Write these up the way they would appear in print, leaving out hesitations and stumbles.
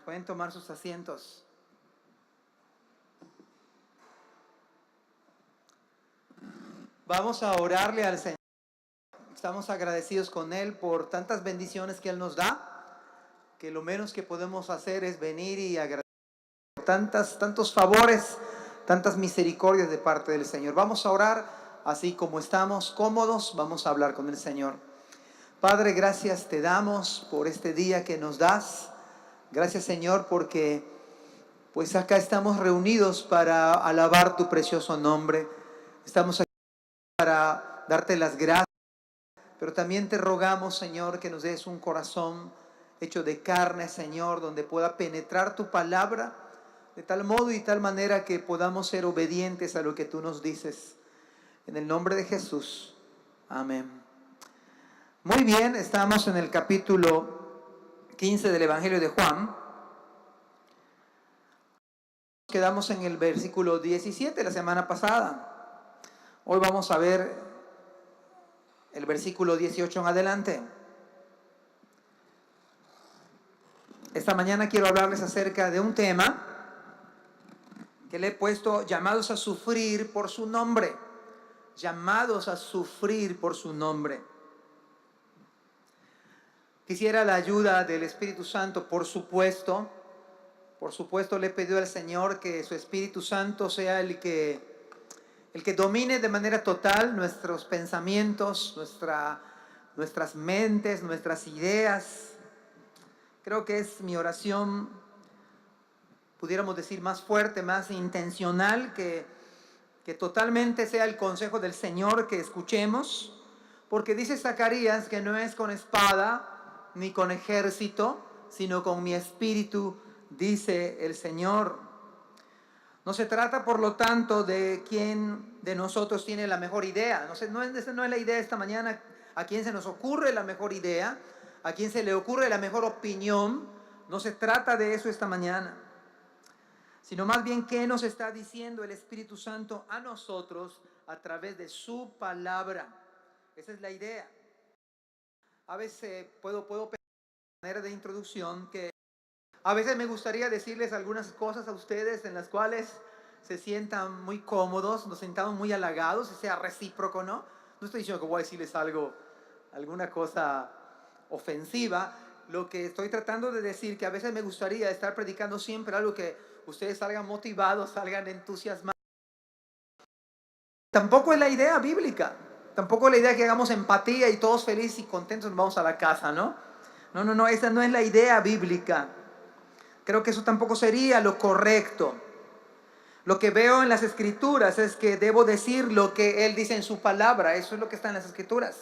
Pueden tomar sus asientos. Vamos a orarle al Señor. Estamos agradecidos con Él por tantas bendiciones que Él nos da, que lo menos que podemos hacer es venir y agradecer por tantos favores, tantas misericordias de parte del Señor. Vamos a orar, así como estamos cómodos, vamos a hablar con el Señor. Padre, gracias te damos por este día que nos das. Gracias, Señor, porque pues acá estamos reunidos para alabar tu precioso nombre. Estamos aquí para darte las gracias, pero también te rogamos, Señor, que nos des un corazón hecho de carne, Señor, donde pueda penetrar tu palabra de tal modo y tal manera que podamos ser obedientes a lo que tú nos dices. En el nombre de Jesús. Amén. Muy bien, estamos en el capítulo 15 del Evangelio de Juan. Quedamos en el versículo 17 la semana pasada. Hoy vamos a ver el versículo 18 en adelante. Esta mañana quiero hablarles acerca de un tema que le he puesto llamados a sufrir por su nombre. Llamados a sufrir por su nombre. Quisiera la ayuda del Espíritu Santo, por supuesto. Por supuesto, le he pedido al Señor que su Espíritu Santo sea el que domine de manera total nuestros pensamientos, nuestras mentes, nuestras ideas. Creo que es mi oración, pudiéramos decir, más fuerte, más intencional, que totalmente sea el consejo del Señor que escuchemos, porque dice Zacarías que no es con espada ni con ejército, sino con mi espíritu, dice el Señor. No se trata, por lo tanto, de quién de nosotros tiene la mejor idea. No es la idea esta mañana a quién se nos ocurre la mejor idea, a quién se le ocurre la mejor opinión. No se trata de eso esta mañana, sino más bien qué nos está diciendo el Espíritu Santo a nosotros a través de su palabra. Esa es la idea. A veces puedo pensar de manera de introducción que a veces me gustaría decirles algunas cosas a ustedes en las cuales se sientan muy cómodos, nos sentamos muy halagados, y sea recíproco, ¿no? No estoy diciendo que voy a decirles alguna cosa ofensiva. Lo que estoy tratando de decir que a veces me gustaría estar predicando siempre algo que ustedes salgan motivados, salgan entusiasmados. Tampoco es la idea bíblica. Tampoco es la idea que hagamos empatía y todos felices y contentos nos vamos a la casa, ¿no? No, esa no es la idea bíblica. Creo que eso tampoco sería lo correcto. Lo que veo en las Escrituras es que debo decir lo que Él dice en su palabra. Eso es lo que está en las Escrituras.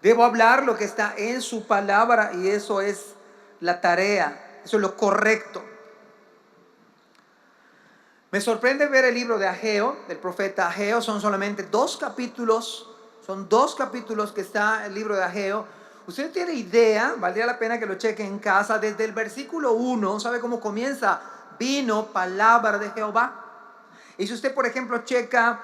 Debo hablar lo que está en su palabra y eso es la tarea. Eso es lo correcto. Me sorprende ver el libro de Ageo, del profeta Ageo. Son solamente 2 capítulos. Son 2 capítulos que está el libro de Ageo. Usted tiene idea, valdría la pena que lo cheque en casa, desde el versículo 1, ¿sabe cómo comienza? Vino palabra de Jehová. Y si usted, por ejemplo, checa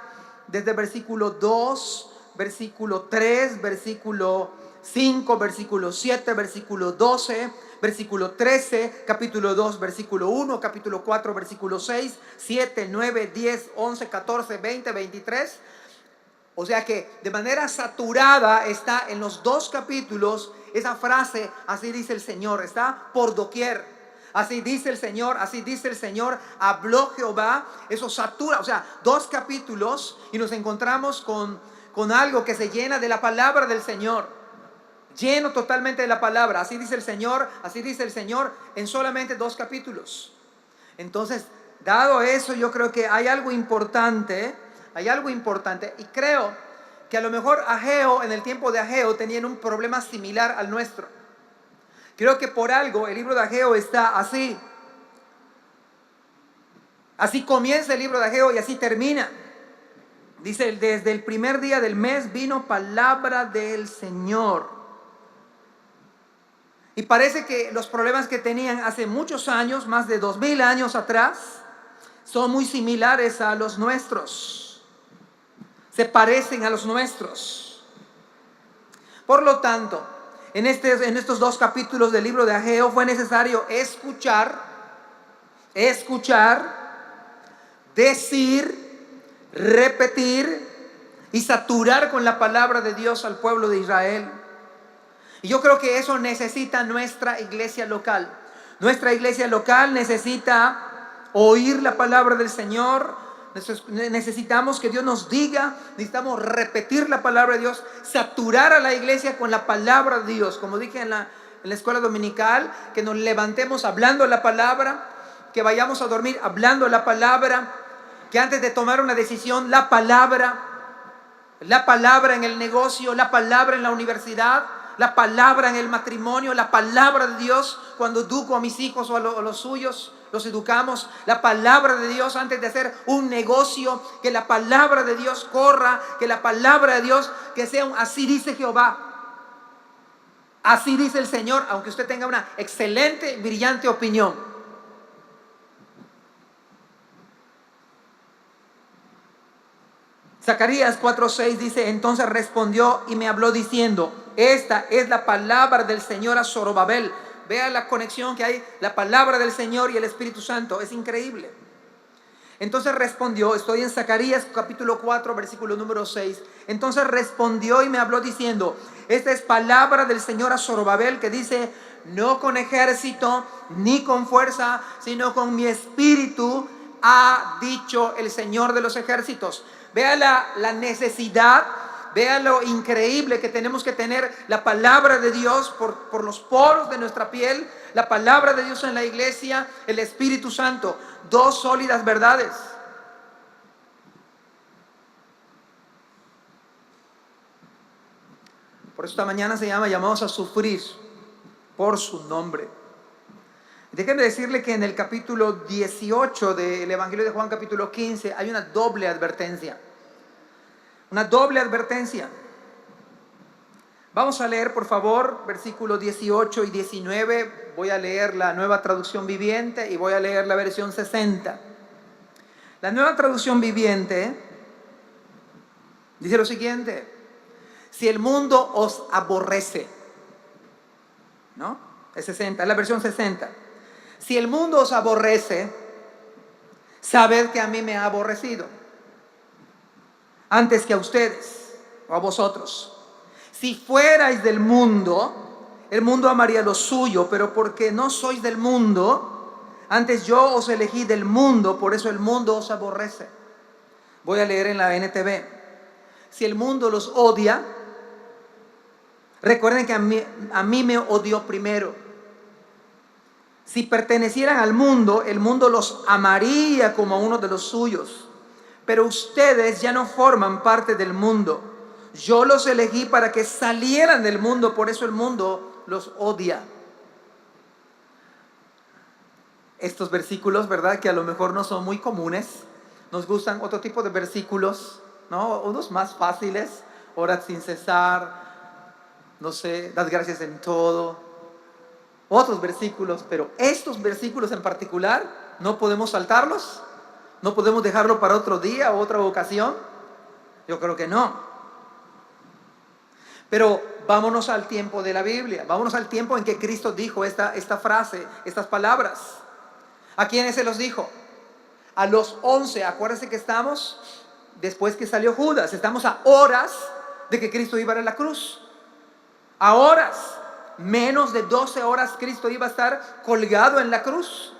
desde el versículo 2, versículo 3, versículo 5, versículo 7, versículo 12, versículo 13, capítulo 2, versículo 1, capítulo 4, versículo 6, 7, 9, 10, 11, 14, 20, 23... O sea que de manera saturada está en los 2 capítulos esa frase, así dice el Señor, está por doquier. Así dice el Señor, así dice el Señor, habló Jehová. Eso satura, o sea, 2 capítulos y nos encontramos con algo que se llena de la palabra del Señor. Lleno totalmente de la palabra, así dice el Señor en solamente 2 capítulos. Entonces, dado eso, yo creo que hay algo importante y creo que a lo mejor Ageo, en el tiempo de Ageo, tenían un problema similar al nuestro. Creo que por algo el libro de Ageo está así. Así comienza el libro de Ageo y así termina. Dice, desde el primer día del mes vino palabra del Señor. Y parece que los problemas que tenían hace muchos años, más de 2000 años atrás, son muy similares a los nuestros. Se parecen a los nuestros. Por lo tanto, en estos 2 capítulos del libro de Ageo fue necesario escuchar escuchar, decir, repetir y saturar con la palabra de Dios al pueblo de Israel. Y yo creo que eso necesita nuestra iglesia local. Nuestra iglesia local necesita oír la palabra del Señor. Necesitamos que Dios nos diga, necesitamos repetir la palabra de Dios, saturar a la iglesia con la palabra de Dios. Como dije en la escuela dominical, que nos levantemos hablando la palabra, que vayamos a dormir hablando la palabra, que antes de tomar una decisión, la palabra en el negocio, la palabra en la universidad, la palabra en el matrimonio, la palabra de Dios cuando educo a mis hijos o a los suyos, los educamos, la palabra de Dios antes de hacer un negocio, que la palabra de Dios corra, que la palabra de Dios, que sea un así dice Jehová, así dice el Señor, aunque usted tenga una excelente, brillante opinión. Zacarías 4:6 dice: entonces respondió y me habló diciendo, esta es la palabra del Señor a Zorobabel. Vea la conexión que hay, la palabra del Señor y el Espíritu Santo, es increíble. Entonces respondió, estoy en Zacarías capítulo 4 versículo número 6. Entonces respondió y me habló diciendo, esta es palabra del Señor a Zorobabel, que dice, no con ejército ni con fuerza, sino con mi espíritu, ha dicho el Señor de los ejércitos. Vea la necesidad, vea lo increíble que tenemos que tener la palabra de Dios por los poros de nuestra piel, la palabra de Dios en la iglesia, el Espíritu Santo, dos sólidas verdades. Por eso esta mañana se llama llamados a sufrir por su nombre. Déjenme decirle que en el capítulo 18 del Evangelio de Juan, capítulo 15, hay una doble advertencia. Una doble advertencia. Vamos a leer, por favor, versículos 18 y 19. Voy a leer la Nueva Traducción Viviente y voy a leer la versión 60. La Nueva Traducción Viviente dice lo siguiente: si el mundo os aborrece, ¿no? Es 60, es la versión 60. Si el mundo os aborrece, sabed que a mí me ha aborrecido, antes que a ustedes o a vosotros. Si fuerais del mundo, el mundo amaría lo suyo, pero porque no sois del mundo, antes yo os elegí del mundo, por eso el mundo os aborrece. Voy a leer en la NTV. Si el mundo los odia, recuerden que a mí me odió primero. Si pertenecieran al mundo, el mundo los amaría como uno de los suyos. Pero ustedes ya no forman parte del mundo. Yo los elegí para que salieran del mundo, por eso el mundo los odia. Estos versículos, ¿verdad? Que a lo mejor no son muy comunes. Nos gustan otro tipo de versículos, ¿no? Unos más fáciles. Orad sin cesar. No sé, dad gracias en todo. Otros versículos, pero estos versículos en particular, ¿no podemos saltarlos? ¿No podemos dejarlo para otro día o otra ocasión? Yo creo que no. Pero vámonos al tiempo de la Biblia. Vámonos al tiempo en que Cristo dijo esta frase, estas palabras. ¿A quiénes se los dijo? A los 11. Acuérdense que estamos después que salió Judas. Estamos a horas de que Cristo iba a la cruz. A horas. Menos de 12 horas Cristo iba a estar colgado en la cruz.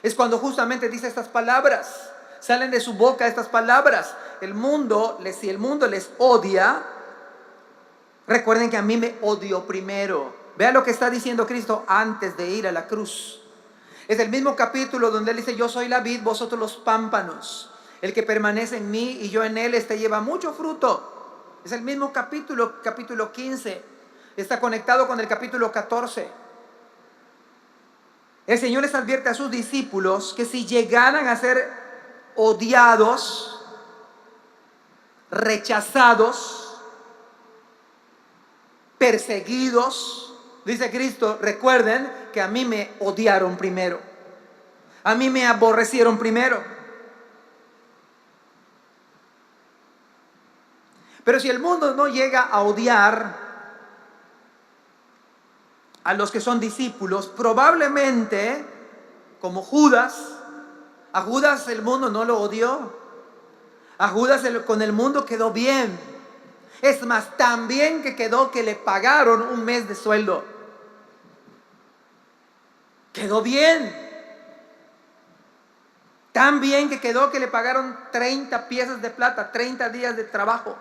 Es cuando justamente dice estas palabras. Salen de su boca estas palabras. Si el mundo les odia, recuerden que a mí me odió primero. Vean lo que está diciendo Cristo antes de ir a la cruz. Es el mismo capítulo donde él dice, yo soy la vid, vosotros los pámpanos. El que permanece en mí y yo en él, este lleva mucho fruto. Es el mismo capítulo 15. Está conectado con el capítulo 14. El Señor les advierte a sus discípulos que si llegaran a ser odiados, rechazados, perseguidos, dice Cristo, recuerden que a mí me odiaron primero. A mí me aborrecieron primero. Pero si el mundo no llega a odiar a los que son discípulos, probablemente, como Judas, A Judas el mundo no lo odió. A Judas con el mundo quedó bien. Es más, tan bien que quedó que le pagaron un mes de sueldo. Quedó bien. Tan bien que quedó que le pagaron 30 piezas de plata, 30 días de trabajo.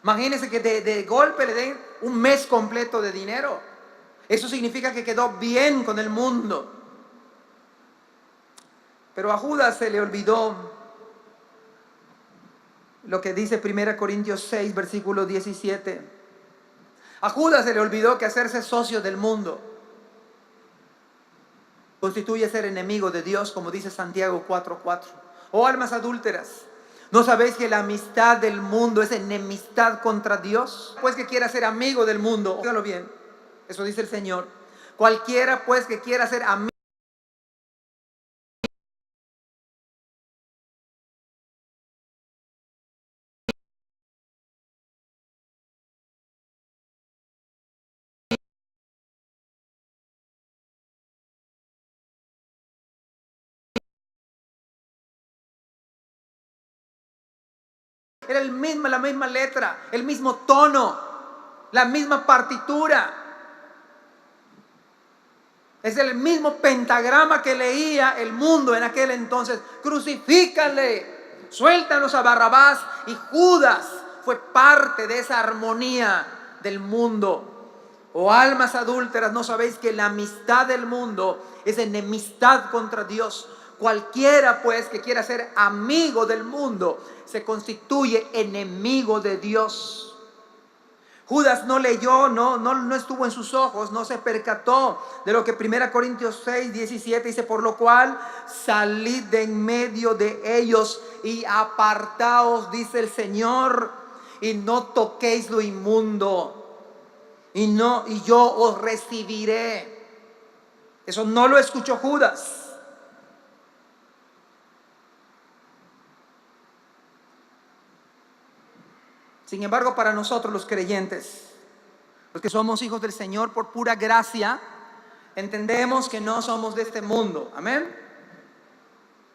Imagínense que de golpe le den un mes completo de dinero. Eso significa que quedó bien con el mundo. Pero a Judas se le olvidó lo que dice 1 Corintios 6, versículo 17. A Judas se le olvidó que hacerse socio del mundo constituye ser enemigo de Dios, como dice Santiago 4:4. Oh almas adúlteras, ¿no sabéis que la amistad del mundo es enemistad contra Dios? Pues que quiera ser amigo del mundo, óigalo bien, eso dice el Señor. Cualquiera pues que quiera ser amigo era la misma letra, el mismo tono, la misma partitura. Es el mismo pentagrama que leía el mundo en aquel entonces. Crucifícale, suéltanos a Barrabás. Y Judas fue parte de esa armonía del mundo. Oh almas adúlteras, ¿no sabéis que la amistad del mundo es enemistad contra Dios? Cualquiera pues que quiera ser amigo del mundo se constituye enemigo de Dios. Judas no leyó, no estuvo en sus ojos, no se percató de lo que 1 Corintios 6, 17 dice: por lo cual salid de en medio de ellos y apartaos, dice el Señor, y no toquéis lo inmundo, y yo os recibiré. Eso no lo escuchó Judas. Sin embargo, para nosotros los creyentes, los que somos hijos del Señor por pura gracia, entendemos que no somos de este mundo. Amén.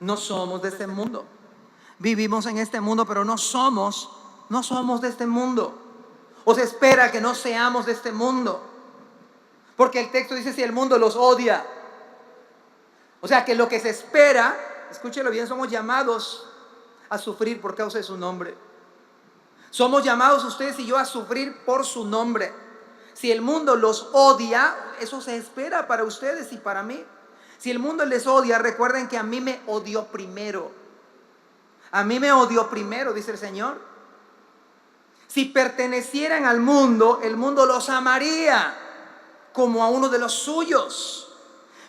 No somos de este mundo. Vivimos en este mundo, pero no somos de este mundo. O se espera que no seamos de este mundo. Porque el texto dice: si el mundo los odia. O sea que lo que se espera, escúchelo bien, somos llamados a sufrir por causa de su nombre. Somos llamados ustedes y yo a sufrir por su nombre. Si el mundo los odia, eso se espera para ustedes y para mí. Si el mundo les odia, recuerden que a mí me odió primero. A mí me odió primero, dice el Señor. Si pertenecieran al mundo, el mundo los amaría como a uno de los suyos.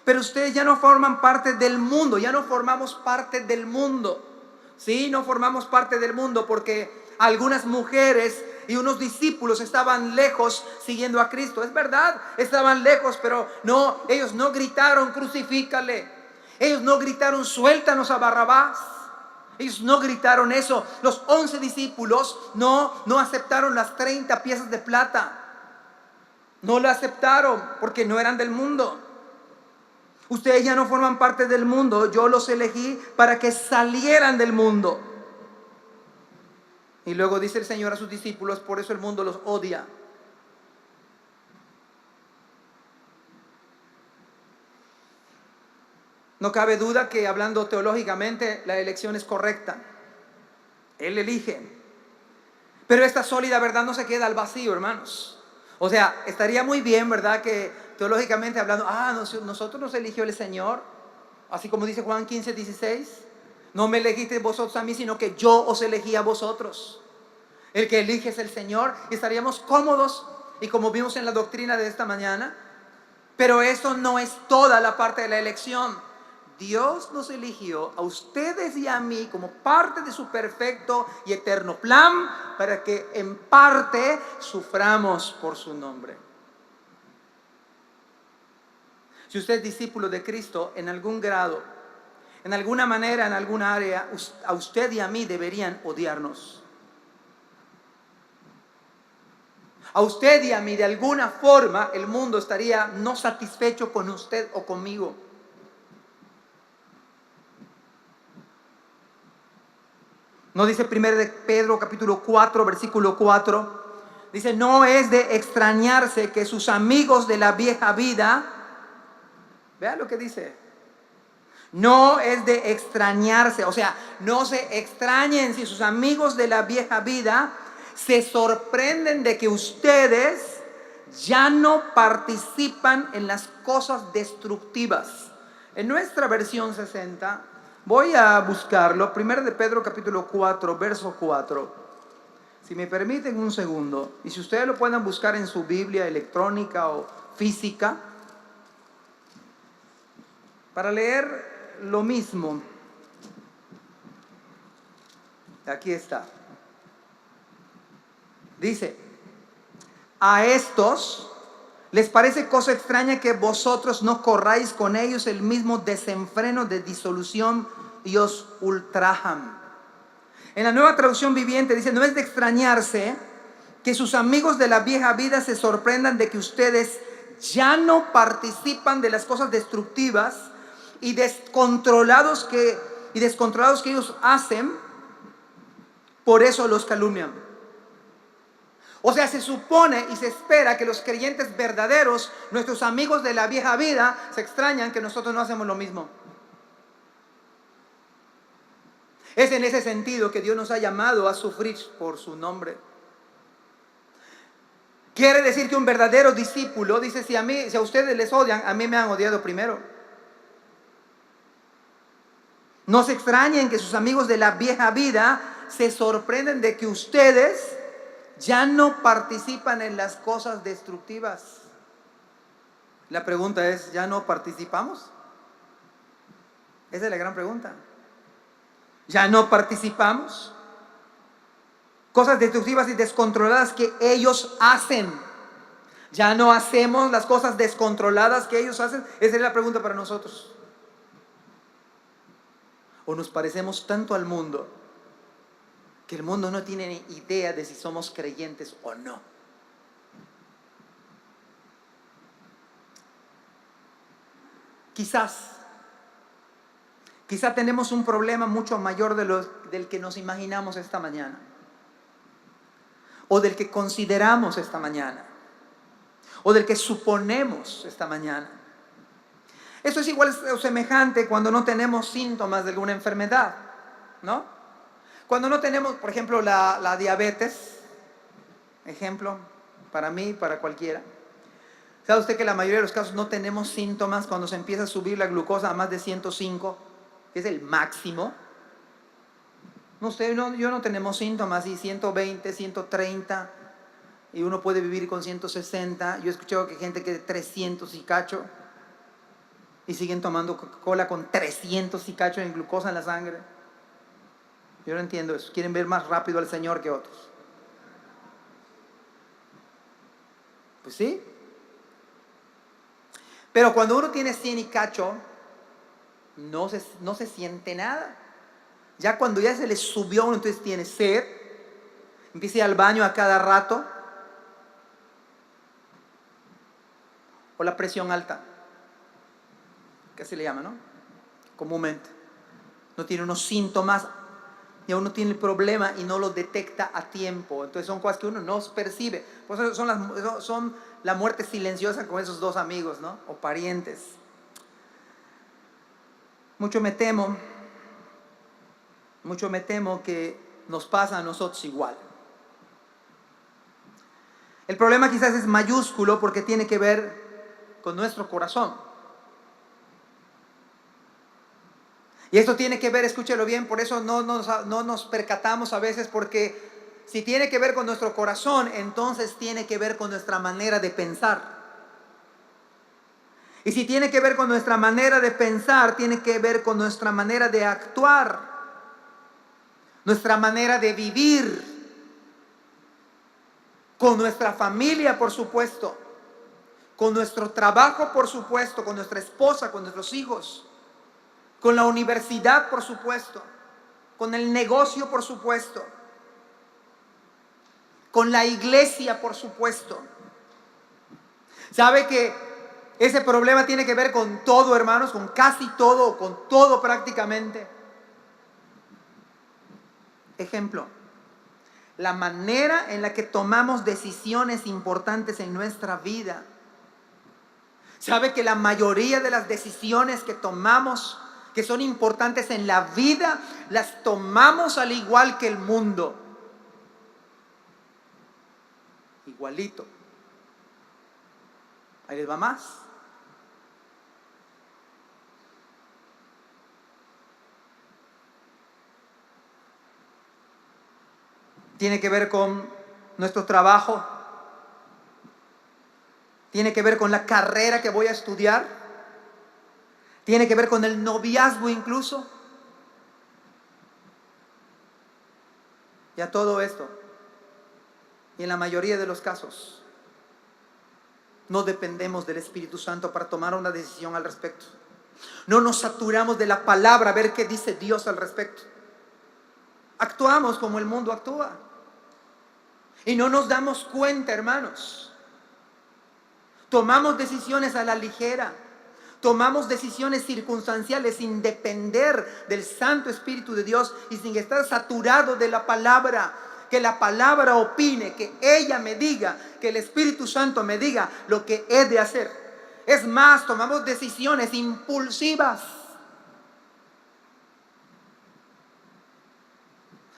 Pero ustedes ya no forman parte del mundo, ya no formamos parte del mundo. Sí, no formamos parte del mundo porque algunas mujeres y unos discípulos estaban lejos siguiendo a Cristo. Es verdad, estaban lejos, pero no, ellos no gritaron: crucifícale. Ellos no gritaron: suéltanos a Barrabás. Ellos no gritaron eso. Los 11 discípulos no aceptaron las 30 piezas de plata. No lo aceptaron porque no eran del mundo. Ustedes ya no forman parte del mundo. Yo los elegí para que salieran del mundo. Y luego dice el Señor a sus discípulos: por eso el mundo los odia. No cabe duda que, hablando teológicamente, la elección es correcta. Él elige. Pero esta sólida verdad no se queda al vacío, hermanos. O sea, estaría muy bien, ¿verdad?, que teológicamente hablando, nosotros nos eligió el Señor. Así como dice Juan 15, 16. No me elegisteis vosotros a mí, sino que yo os elegí a vosotros. El que elige es el Señor. Y estaríamos cómodos, y como vimos en la doctrina de esta mañana. Pero eso no es toda la parte de la elección. Dios nos eligió a ustedes y a mí como parte de su perfecto y eterno plan, para que en parte suframos por su nombre. Si usted es discípulo de Cristo, en algún grado, en alguna manera, en alguna área, a usted y a mí deberían odiarnos. A usted y a mí, de alguna forma, el mundo estaría no satisfecho con usted o conmigo. No dice 1 de Pedro capítulo 4, versículo 4. Dice, no es de extrañarse que sus amigos de la vieja vida, vea lo que dice. No es de extrañarse, o sea, no se extrañen si sus amigos de la vieja vida se sorprenden de que ustedes ya no participan en las cosas destructivas. En nuestra versión 60, voy a buscarlo, 1 de Pedro capítulo 4, verso 4. Si me permiten un segundo, y si ustedes lo pueden buscar en su Biblia electrónica o física, para leer lo mismo. Aquí está. Dice, a estos les parece cosa extraña que vosotros no corráis con ellos el mismo desenfreno de disolución y os ultrajan. En la Nueva Traducción Viviente dice, no es de extrañarse que sus amigos de la vieja vida se sorprendan de que ustedes ya no participan de las cosas destructivas y descontrolados que ellos hacen, por eso los calumnian. O sea, se supone y se espera que los creyentes verdaderos, nuestros amigos de la vieja vida, se extrañan que nosotros no hacemos lo mismo. Es en ese sentido que Dios nos ha llamado a sufrir por su nombre. Quiere decir que un verdadero discípulo dice, si a ustedes les odian, a mí me han odiado primero. No se extrañen que sus amigos de la vieja vida se sorprenden de que ustedes ya no participan en las cosas destructivas. La pregunta es, ¿ya no participamos? Esa es la gran pregunta. ¿Ya no participamos? Cosas destructivas y descontroladas que ellos hacen. ¿Ya no hacemos las cosas descontroladas que ellos hacen? Esa es la pregunta para nosotros. ¿O nos parecemos tanto al mundo que el mundo no tiene ni idea de si somos creyentes o no? Quizás tenemos un problema mucho mayor del que nos imaginamos esta mañana, o del que consideramos esta mañana, o del que suponemos esta mañana. Esto es igual o semejante cuando no tenemos síntomas de alguna enfermedad, ¿no? Cuando no tenemos, por ejemplo, la diabetes, ejemplo, para mí, para cualquiera. ¿Sabe usted que la mayoría de los casos no tenemos síntomas cuando se empieza a subir la glucosa a más de 105? Que es el máximo. Yo no tenemos síntomas, y 120, 130, y uno puede vivir con 160. Yo he escuchado que hay gente que de 300 y cacho, y siguen tomando Coca-Cola con 300 y cacho en glucosa en la sangre. Yo no entiendo eso. Quieren ver más rápido al Señor que otros. Pues sí. Pero cuando uno tiene 100 y cacho, no se siente nada. Ya cuando ya se le subió a uno, entonces tiene sed, empieza a ir al baño a cada rato, o la presión alta, que se le llama, ¿no? Comúnmente. No tiene unos síntomas, y uno tiene el problema y no lo detecta a tiempo. Entonces son cosas que uno no percibe. Por eso son la muerte silenciosa con esos dos amigos, ¿no? O parientes. Mucho me temo que nos pasa a nosotros igual. El problema quizás es mayúsculo porque tiene que ver con nuestro corazón. Y esto tiene que ver, escúchelo bien, por eso no nos percatamos a veces, porque si tiene que ver con nuestro corazón, entonces tiene que ver con nuestra manera de pensar. Y si tiene que ver con nuestra manera de pensar, tiene que ver con nuestra manera de actuar, nuestra manera de vivir, con nuestra familia, por supuesto, con nuestro trabajo, por supuesto, con nuestra esposa, con nuestros hijos, con la universidad, por supuesto, con el negocio, por supuesto, con la iglesia, por supuesto. ¿Sabe que ese problema tiene que ver con todo, hermanos? Con casi todo, con todo prácticamente. Ejemplo, la manera en la que tomamos decisiones importantes en nuestra vida. ¿Sabe que la mayoría de las decisiones que tomamos, que son importantes en la vida, las tomamos al igual que el mundo? Igualito. Ahí les va más. Tiene que ver con nuestro trabajo. Tiene que ver con la carrera que voy a estudiar. Tiene que ver con el noviazgo incluso. Ya todo esto. Y en la mayoría de los casos, no dependemos del Espíritu Santo para tomar una decisión al respecto. No nos saturamos de la palabra a ver qué dice Dios al respecto. Actuamos como el mundo actúa. Y no nos damos cuenta, hermanos. Tomamos decisiones a la ligera. Tomamos decisiones circunstanciales sin depender del Santo Espíritu de Dios y sin estar saturado de la palabra. Que la palabra opine, que ella me diga, que el Espíritu Santo me diga lo que he de hacer. Es más, tomamos decisiones impulsivas.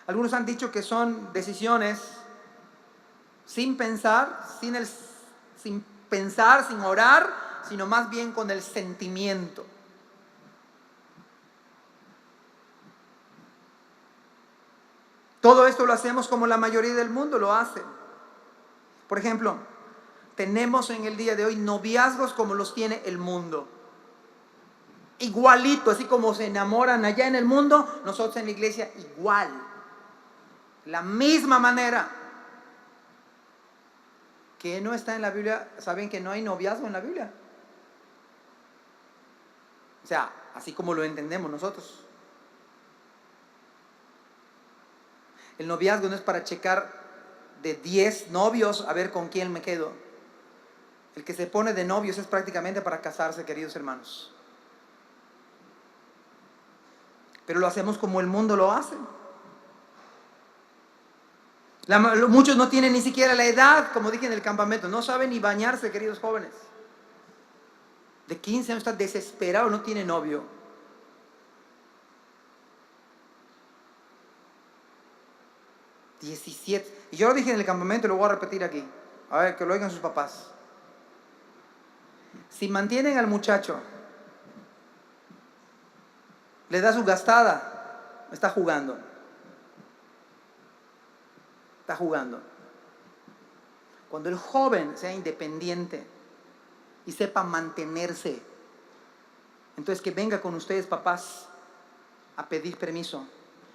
Algunos han dicho que son decisiones sin pensar, sin pensar, sin orar, sino más bien con el sentimiento. Todo esto lo hacemos como la mayoría del mundo lo hace. Por ejemplo, tenemos en el día de hoy noviazgos como los tiene el mundo. Igualito, así como se enamoran allá en el mundo, nosotros en la iglesia igual. La misma manera. Que no está en la Biblia. ¿Saben que no hay noviazgo en la Biblia? O sea, así como lo entendemos nosotros. El noviazgo no es para checar de 10 novios a ver con quién me quedo. El que se pone de novios es prácticamente para casarse, queridos hermanos. Pero lo hacemos como el mundo lo hace. Muchos no tienen ni siquiera la edad, como dije en el campamento. No saben ni bañarse, queridos jóvenes. De 15 años está desesperado, no tiene novio. 17. Y yo lo dije en el campamento y lo voy a repetir aquí. A ver, que lo oigan sus papás. Si mantienen al muchacho, le da su gastada, está jugando. Está jugando. Cuando el joven sea independiente y sepa mantenerse, entonces que venga con ustedes, papás, a pedir permiso.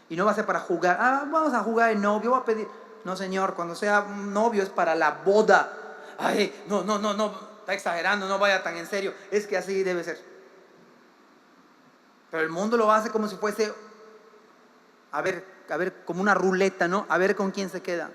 Y no va a ser para jugar. Vamos a jugar de novio, voy a pedir. No, señor, cuando sea un novio es para la boda. Ay, no, está exagerando, no vaya tan en serio. Es que así debe ser. Pero el mundo lo hace como si fuese, a ver, como una ruleta, ¿no? A ver con quién se queda.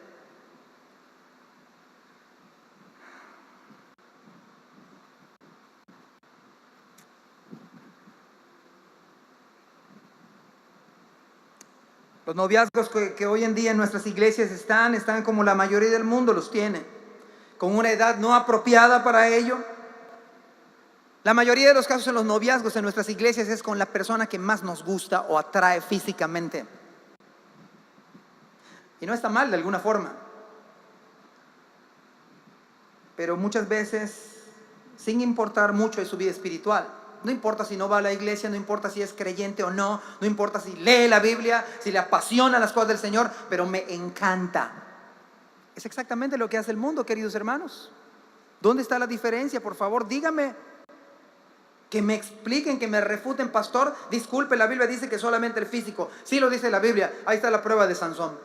Los noviazgos que hoy en día en nuestras iglesias están como la mayoría del mundo los tiene, con una edad no apropiada para ello. La mayoría de los casos en los noviazgos en nuestras iglesias es con la persona que más nos gusta o atrae físicamente. Y no está mal de alguna forma. Pero muchas veces, sin importar mucho de su vida espiritual. No importa si no va a la iglesia, no importa si es creyente o no, no importa si lee la Biblia, si le apasiona las cosas del Señor, pero me encanta. Es exactamente lo que hace el mundo, queridos hermanos. ¿Dónde está la diferencia? Por favor, dígame. Que me expliquen, que me refuten, pastor. Disculpe, la Biblia dice que solamente el físico. Sí lo dice la Biblia. Ahí está la prueba de Sansón.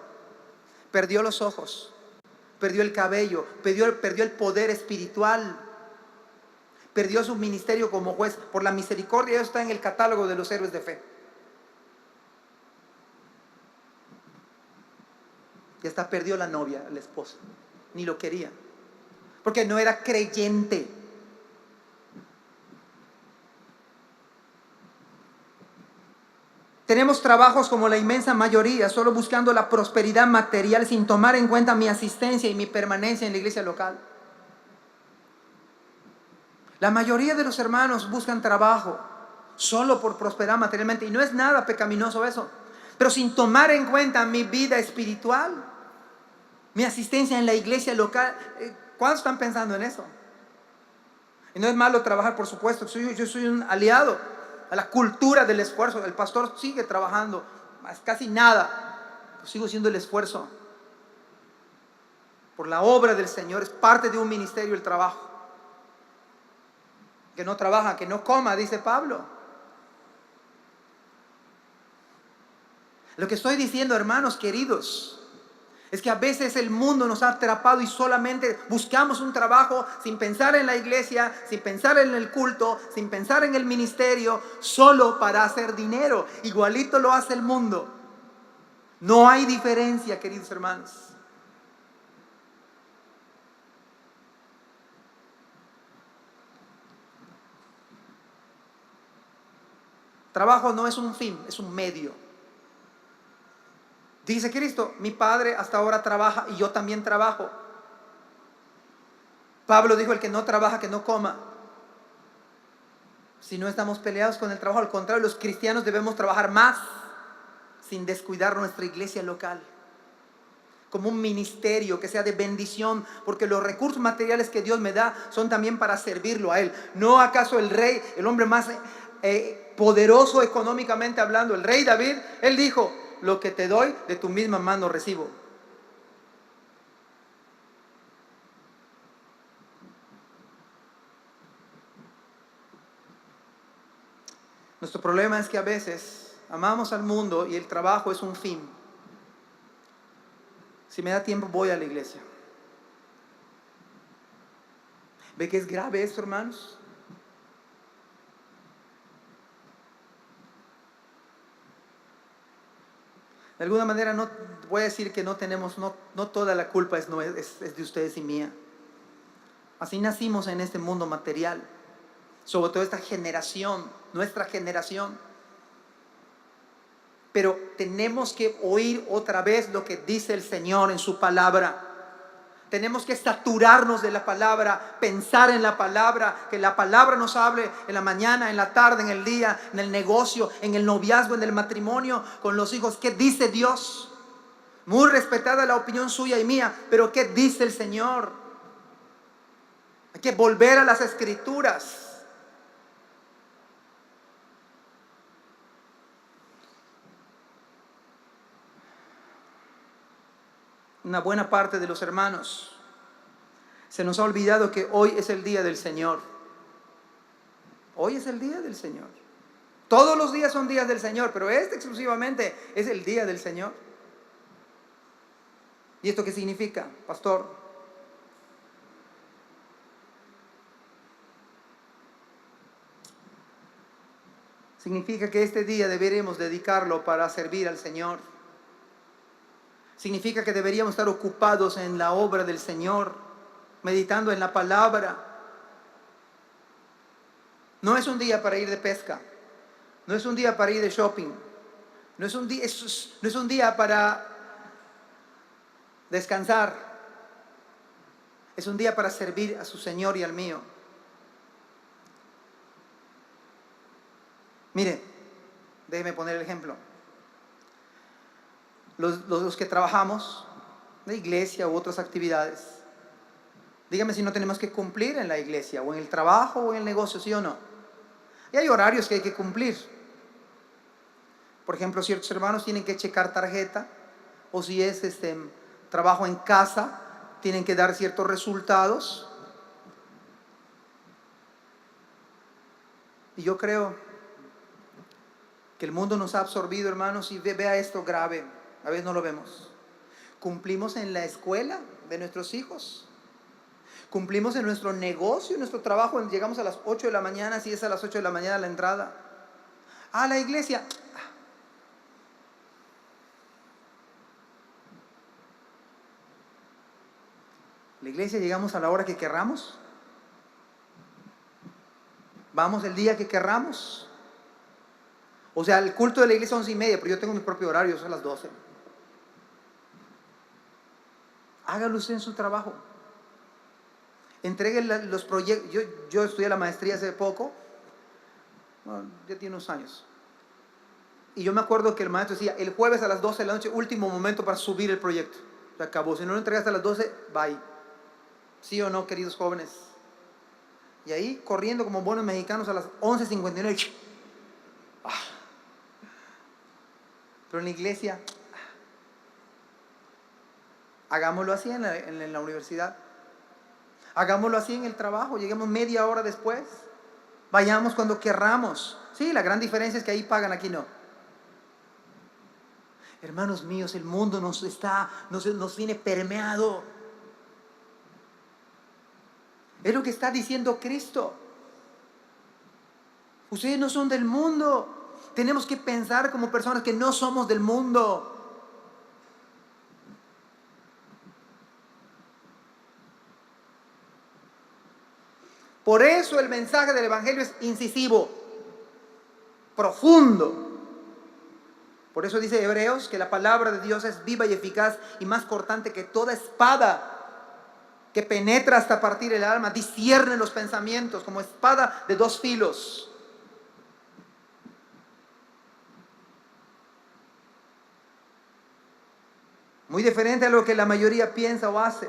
Perdió los ojos, perdió el cabello, perdió el poder espiritual. Perdió su ministerio como juez. Por la misericordia, eso está en el catálogo de los héroes de fe. Y hasta perdió la novia, la esposa. Ni lo quería. Porque no era creyente. Tenemos trabajos como la inmensa mayoría, solo buscando la prosperidad material sin tomar en cuenta mi asistencia y mi permanencia en la iglesia local. La mayoría de los hermanos buscan trabajo solo por prosperar materialmente, y no es nada pecaminoso eso, pero sin tomar en cuenta mi vida espiritual, mi asistencia en la iglesia local. ¿Cuántos están pensando en eso? Y no es malo trabajar, por supuesto. Yo soy un aliado a la cultura del esfuerzo. El pastor sigue trabajando, casi nada, pero sigo haciendo el esfuerzo por la obra del Señor. Es parte de un ministerio el trabajo. Que no trabaja, que no coma, dice Pablo. Lo que estoy diciendo, hermanos queridos, es que a veces el mundo nos ha atrapado y solamente buscamos un trabajo sin pensar en la iglesia, sin pensar en el culto, sin pensar en el ministerio, solo para hacer dinero. Igualito lo hace el mundo. No hay diferencia, queridos hermanos. Trabajo no es un fin, es un medio. Dice Cristo, mi Padre hasta ahora trabaja y yo también trabajo. Pablo dijo, el que no trabaja, que no coma. Si no estamos peleados con el trabajo, al contrario, los cristianos debemos trabajar más sin descuidar nuestra iglesia local, como un ministerio que sea de bendición, porque los recursos materiales que Dios me da son también para servirlo a Él. ¿No acaso el rey, el hombre más poderoso económicamente hablando, el rey David, él dijo, lo que te doy de tu misma mano recibo? Nuestro problema es que a veces amamos al mundo y el trabajo es un fin. Si me da tiempo voy a la iglesia. ¿Ve que es grave esto, hermanos? De alguna manera no voy a decir que no tenemos, no toda la culpa es de ustedes y mía. Así nacimos en este mundo material, sobre todo esta generación, nuestra generación. Pero tenemos que oír otra vez lo que dice el Señor en su palabra. Tenemos que saturarnos de la palabra, pensar en la palabra, que la palabra nos hable en la mañana, en la tarde, en el día, en el negocio, en el noviazgo, en el matrimonio, con los hijos. ¿Qué dice Dios? Muy respetada la opinión suya y mía, pero ¿qué dice el Señor? Hay que volver a las Escrituras. Una buena parte de los hermanos se nos ha olvidado que hoy es el día del Señor. Hoy es el día del Señor. Todos los días son días del Señor, pero este exclusivamente es el día del Señor. ¿Y esto qué significa, pastor? Significa que este día deberíamos dedicarlo para servir al Señor. Significa que deberíamos estar ocupados en la obra del Señor, meditando en la palabra. No es un día para ir de pesca, no es un día para ir de shopping, no es un día para descansar, es un día para servir a su Señor y al mío. Mire, déjeme poner el ejemplo. Los que trabajamos, de iglesia u otras actividades, dígame si no tenemos que cumplir en la iglesia o en el trabajo o en el negocio, ¿sí o no? Y hay horarios que hay que cumplir. Por ejemplo, ciertos hermanos tienen que checar tarjeta, o si es trabajo en casa, tienen que dar ciertos resultados. Y yo creo que el mundo nos ha absorbido, hermanos, y vea esto grave. A veces no lo vemos. Cumplimos en la escuela de nuestros hijos. Cumplimos en nuestro negocio, en nuestro trabajo. Llegamos a las 8 de la mañana, si es a las 8 de la mañana la entrada. A la iglesia. La iglesia llegamos a la hora que querramos. Vamos el día que querramos. O sea, el culto de la iglesia es 11:30, pero yo tengo mi propio horario, son las 12. Hágalo usted en su trabajo. Entregue los proyectos. Yo estudié la maestría hace poco, bueno, ya tiene unos años. Y yo me acuerdo que el maestro decía, el jueves a las 12 de la noche, último momento para subir el proyecto. Se acabó. Si no lo entregaste a las 12, bye. ¿Sí o no, queridos jóvenes? Y ahí, corriendo como buenos mexicanos a las 11:59. Pero en la iglesia, hagámoslo así en la universidad. Hagámoslo así en el trabajo. Lleguemos media hora después. Vayamos cuando querramos. Sí, la gran diferencia es que ahí pagan, aquí no. Hermanos míos, el mundo nos tiene permeado. Es lo que está diciendo Cristo. Ustedes no son del mundo. Tenemos que pensar como personas que no somos del mundo. Por eso el mensaje del Evangelio es incisivo, profundo. Por eso dice Hebreos que la palabra de Dios es viva y eficaz y más cortante que toda espada que penetra hasta partir el alma, discierne los pensamientos como espada de dos filos. Muy diferente a lo que la mayoría piensa o hace.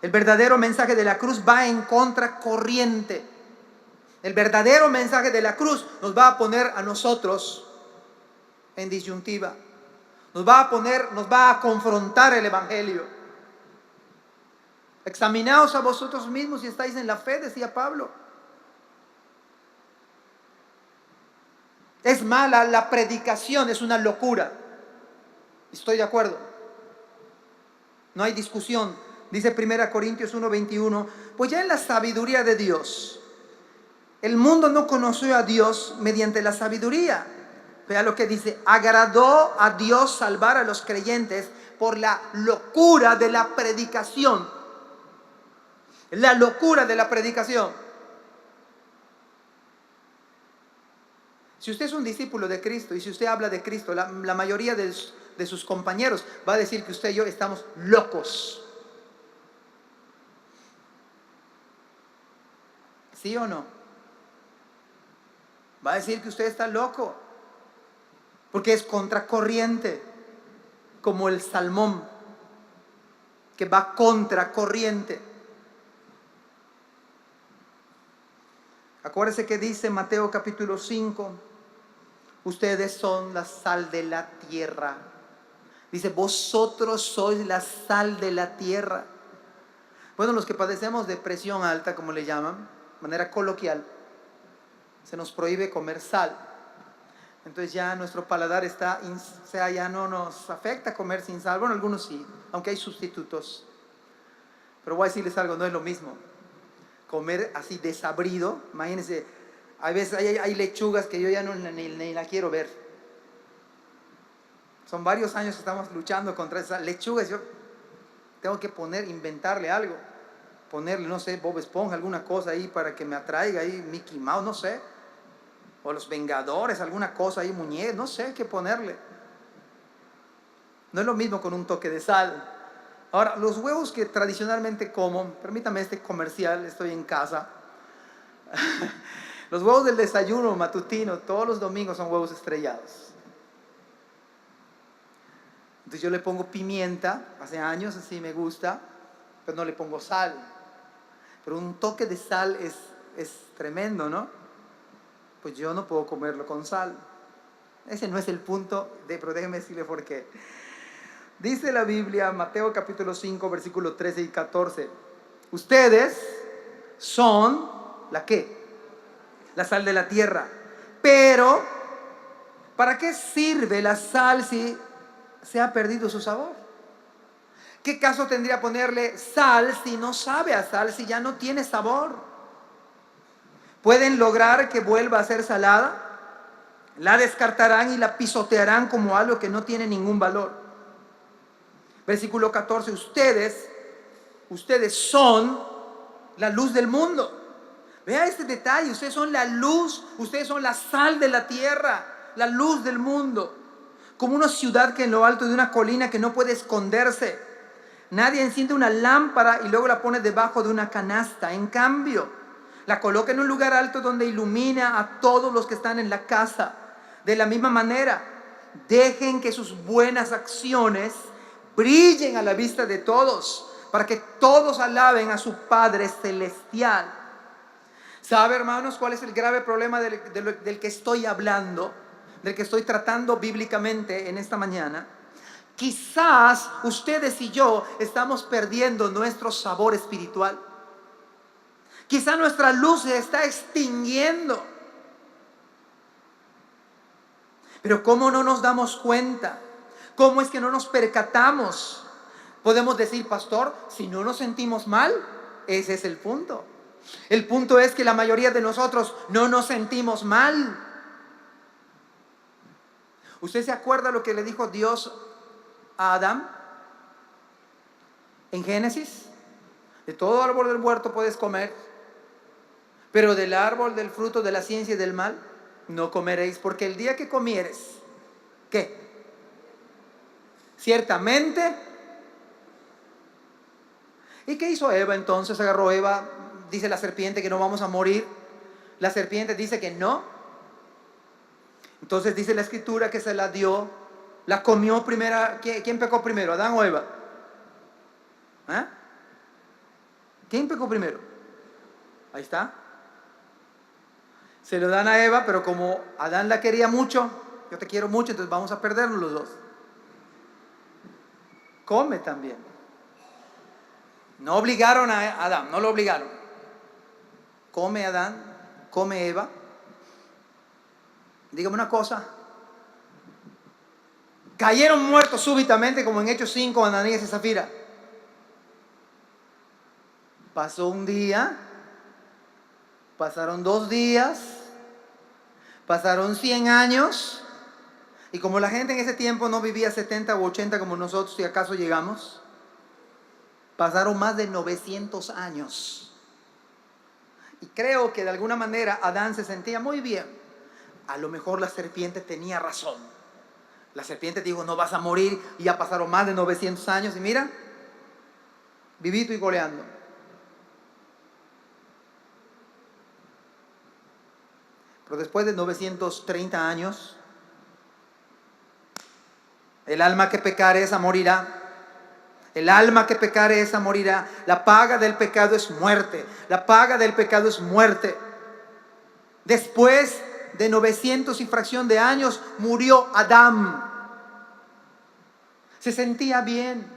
El verdadero mensaje de la cruz va en contracorriente. El verdadero mensaje de la cruz nos va a poner a nosotros en disyuntiva. Nos va a confrontar el Evangelio. Examinaos a vosotros mismos si estáis en la fe, decía Pablo. Es mala la predicación, es una locura. Estoy de acuerdo. No hay discusión. Dice 1 Corintios 1:21, pues ya en la sabiduría de Dios, el mundo no conoció a Dios mediante la sabiduría. Vea lo que dice, agradó a Dios salvar a los creyentes por la locura de la predicación. La locura de la predicación. Si usted es un discípulo de Cristo y si usted habla de Cristo, la mayoría de sus compañeros va a decir que usted y yo estamos locos. ¿Sí o no? Va a decir que usted está loco. Porque es contracorriente. Como el salmón. Que va contracorriente. Acuérdese que dice Mateo capítulo 5. Ustedes son la sal de la tierra. Dice, vosotros sois la sal de la tierra. Bueno, los que padecemos de presión alta, como le llaman, de manera coloquial, se nos prohíbe comer sal. Entonces ya nuestro paladar ya no nos afecta comer sin sal. Bueno, algunos sí, aunque hay sustitutos. Pero voy a decirles algo, no es lo mismo. Comer así desabrido, imagínense, a veces hay lechugas que yo ya ni la quiero ver. Son varios años que estamos luchando contra esas lechugas. Yo tengo que inventarle algo. Ponerle, no sé, Bob Esponja, alguna cosa ahí para que me atraiga ahí, Mickey Mouse, no sé. O los Vengadores, alguna cosa ahí, muñecas, no sé qué ponerle. No es lo mismo con un toque de sal. Ahora, los huevos que tradicionalmente como, permítame este comercial, estoy en casa. Los huevos del desayuno matutino, todos los domingos son huevos estrellados. Entonces yo le pongo pimienta, hace años así me gusta, pero no le pongo sal. Pero un toque de sal es tremendo, ¿no? Pues yo no puedo comerlo con sal. Ese no es el punto, pero déjeme decirle por qué. Dice la Biblia, Mateo capítulo 5, versículos 13 y 14. Ustedes son, ¿la qué? La sal de la tierra. Pero, ¿para qué sirve la sal si se ha perdido su sabor? ¿Qué caso tendría ponerle sal si no sabe a sal, si ya no tiene sabor? ¿Pueden lograr que vuelva a ser salada? La descartarán y la pisotearán como algo que no tiene ningún valor. Versículo 14, ustedes son la luz del mundo. Vea este detalle, ustedes son la luz, ustedes son la sal de la tierra. la luz del mundo, como una ciudad que en lo alto de una colina que no puede esconderse. Nadie enciende una lámpara y luego la pone debajo de una canasta. En cambio, la coloca en un lugar alto donde ilumina a todos los que están en la casa. De la misma manera, dejen que sus buenas acciones brillen a la vista de todos, para que todos alaben a su Padre Celestial. ¿Sabe, hermanos, cuál es el grave problema del que estoy hablando? Del que estoy tratando bíblicamente en esta mañana. Quizás ustedes y yo estamos perdiendo nuestro sabor espiritual. Quizás nuestra luz se está extinguiendo. Pero ¿cómo no nos damos cuenta? ¿Cómo es que no nos percatamos? Podemos decir, pastor, si no nos sentimos mal, ese es el punto. El punto es que la mayoría de nosotros no nos sentimos mal. ¿Usted se acuerda lo que le dijo Dios a Adán en Génesis? De todo árbol del huerto puedes comer, pero del árbol del fruto de la ciencia y del mal no comeréis, porque el día que comieres, ¿qué? Ciertamente. ¿Y qué hizo Eva entonces? Agarró Eva, dice la serpiente que no vamos a morir. La serpiente dice que no. Entonces dice la escritura que se la dio, la comió primero. ¿Quién pecó primero, Adán o Eva? ¿Ah? ¿Quién pecó primero? Ahí está. Se lo dan a Eva, pero como Adán la quería mucho, yo te quiero mucho, entonces vamos a perdernos los dos. Come también. No obligaron a Adán, no lo obligaron. Come Adán, come Eva. Dígame una cosa. Cayeron muertos súbitamente, como en Hechos 5, Ananías y Zafira. Pasó un día, pasaron 2 días, pasaron 100 años, y como la gente en ese tiempo no vivía 70 u 80 como nosotros, si acaso llegamos, pasaron más de 900 años. Y creo que de alguna manera Adán se sentía muy bien. A lo mejor la serpiente tenía razón. La serpiente dijo, no vas a morir, y ya pasaron más de 900 años, y mira, vivito y goleando. Pero después de 930 años, el alma que pecare esa morirá. El alma que pecare esa morirá. La paga del pecado es muerte. La paga del pecado es muerte. Después de 900 y fracción de años murió Adán. Se sentía bien.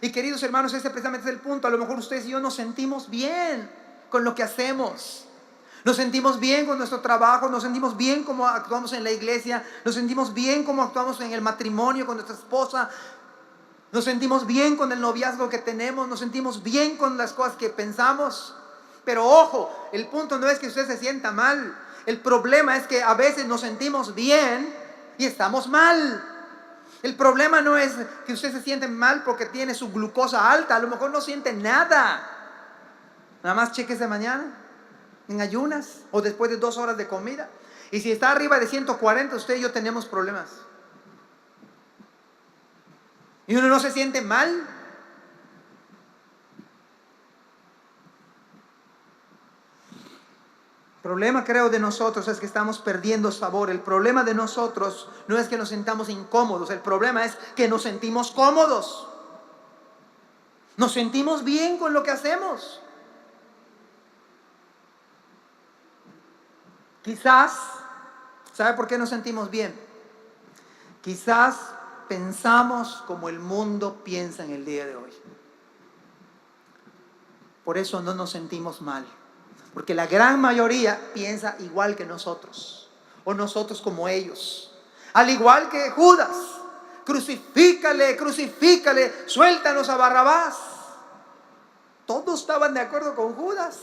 Y queridos hermanos, ese precisamente es el punto. A lo mejor ustedes y yo nos sentimos bien con lo que hacemos. Nos sentimos bien con nuestro trabajo, nos sentimos bien como actuamos en la iglesia, nos sentimos bien como actuamos en el matrimonio con nuestra esposa, nos sentimos bien con el noviazgo que tenemos, nos sentimos bien con las cosas que pensamos. Pero ojo, el punto no es que usted se sienta mal. El problema es que a veces nos sentimos bien y estamos mal. El problema no es que usted se siente mal porque tiene su glucosa alta, a lo mejor no siente nada. Nada más chequese mañana, en ayunas o después de 2 horas de comida. Y si está arriba de 140, usted y yo tenemos problemas. Y uno no se siente mal. El problema, creo, de nosotros es que estamos perdiendo sabor. El problema de nosotros no es que nos sintamos incómodos. El problema es que nos sentimos cómodos. Nos sentimos bien con lo que hacemos. Quizás, ¿sabe por qué nos sentimos bien? Quizás pensamos como el mundo piensa en el día de hoy. Por eso no nos sentimos mal. Porque la gran mayoría piensa igual que nosotros. O nosotros como ellos. Al igual que Judas. Crucifícale, crucifícale, suéltanos a Barrabás. Todos estaban de acuerdo con Judas.